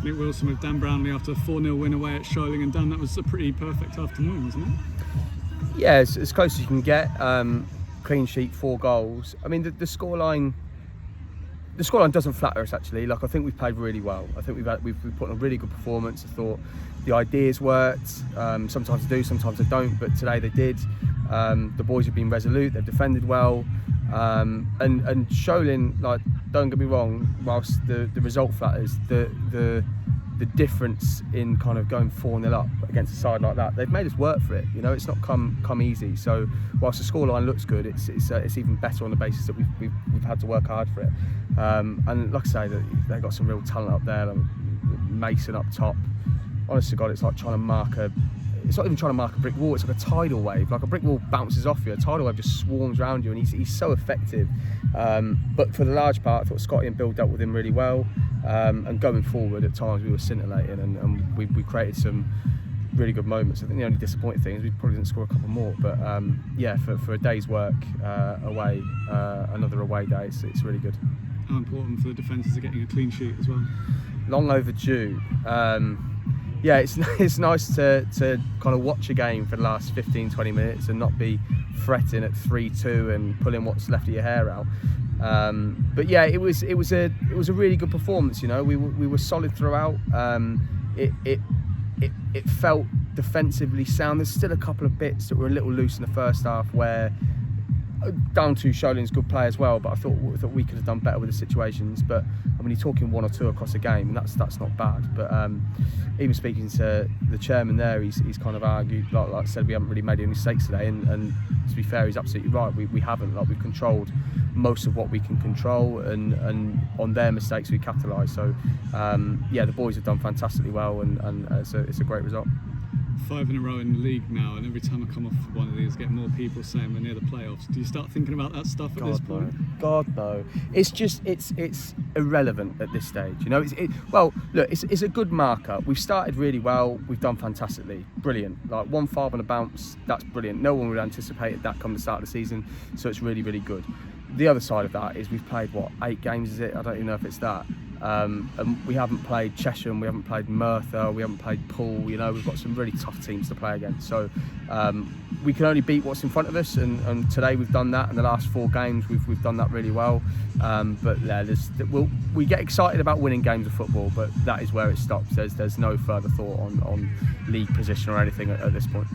Nick Wilson with Dan Brownlie after a 4-0 win away at Sholing, and Dan, that was a pretty perfect afternoon, wasn't it? Yeah, it's as close as you can get. Clean sheet, 4 goals. I mean, the scoreline doesn't flatter us actually. Like, I think we've played really well. I think we've put on a really good performance. I thought the ideas worked. Sometimes they do, sometimes they don't. But today they did. The boys have been resolute. They've defended well. And Sholing, like, don't get me wrong. Whilst the result flatters, the difference in kind of going 4-0 up against a side like that, they've made us work for it. You know, it's not come easy. So whilst the scoreline looks good, it's even better on the basis that we've had to work hard for it. And like I say, they've got some real talent up there. Like Mason up top. Honest to God, it's like trying to mark it's not even trying to mark a brick wall, it's like a tidal wave. Like, a brick wall bounces off you, a tidal wave just swarms around you, and he's so effective. But for the large part, I thought Scotty and Bill dealt with him really well. And going forward, at times we were scintillating, and we created some really good moments. I think the only disappointing thing is we probably didn't score a couple more. But yeah, for a day's work away, another away day, it's really good. How important for the defenders are getting a clean sheet as well? Long overdue. Yeah, it's nice to kind of watch a game for the last 15-20 minutes and not be fretting at 3-2 and pulling what's left of your hair out. But yeah, it was a really good performance. You know, we were solid throughout. It felt defensively sound. There's still a couple of bits that were a little loose in the first half, where down to Sholing's good play as well, but I thought we could have done better with the situations. But I mean, you're talking 1 or 2 across a game, and that's not bad. But even speaking to the chairman there, he's kind of argued, like I said, we haven't really made any mistakes today, and to be fair, he's absolutely right. We haven't. Like, we've controlled most of what we can control, and on their mistakes we capitalised. So yeah, the boys have done fantastically well, and it's a great result. 5 in a row in the league now, and every time I come off one of these, get more people saying we're near the playoffs. Do you start thinking about that stuff at this point? God no. It's just it's irrelevant at this stage. You know, well, look, it's a good marker. We've started really well. We've done fantastically, brilliant. Like 1-5 on a bounce, that's brilliant. No one would have anticipated that come the start of the season, so it's really, really good. The other side of that is we've played 8 games, is it? I don't even know if it's that. And we haven't played Chesham, we haven't played Merthyr, we haven't played Paih. You know, we've got some really tough teams to play against. So we can only beat what's in front of us, and today we've done that. In the last 4 games, we've done that really well. But yeah, we get excited about winning games of football, but that is where it stops. There's no further thought on league position or anything at this point.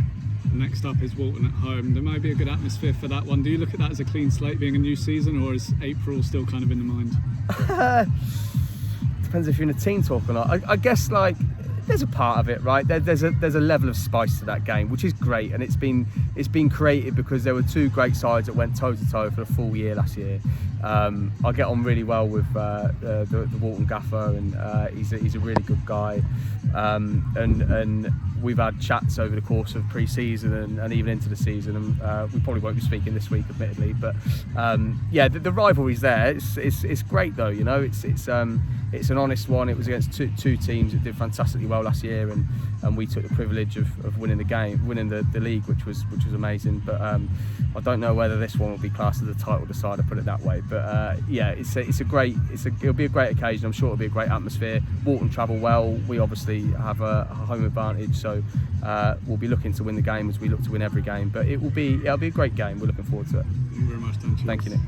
Next up is Walton at home. There might be a good atmosphere for that one. Do you look at that as a clean slate, being a new season, or is April still kind of in the mind? Depends if you're in a team talk or not. I guess, like, there's a part of it, right? There's a level of spice to that game, which is great, and it's been created because there were 2 great sides that went toe to toe for the full year last year. I get on really well with the Walton gaffer, and he's a really good guy. And we've had chats over the course of pre-season and even into the season, and we probably won't be speaking this week, admittedly. But yeah, the rivalry's there. It's great though, you know. It's an honest one. It was against two teams that did fantastically well last year, and we took the privilege of winning the game, winning the league, which was amazing. But I don't know whether this one will be classed as a title decider, put it that way. But yeah, it'll be a great occasion. I'm sure it'll be a great atmosphere. Walton travel well. We obviously have a home advantage, so we'll be looking to win the game as we look to win every game. But it'll be a great game. We're looking forward to it. Thank you very much, Dan. Thank you, Nick.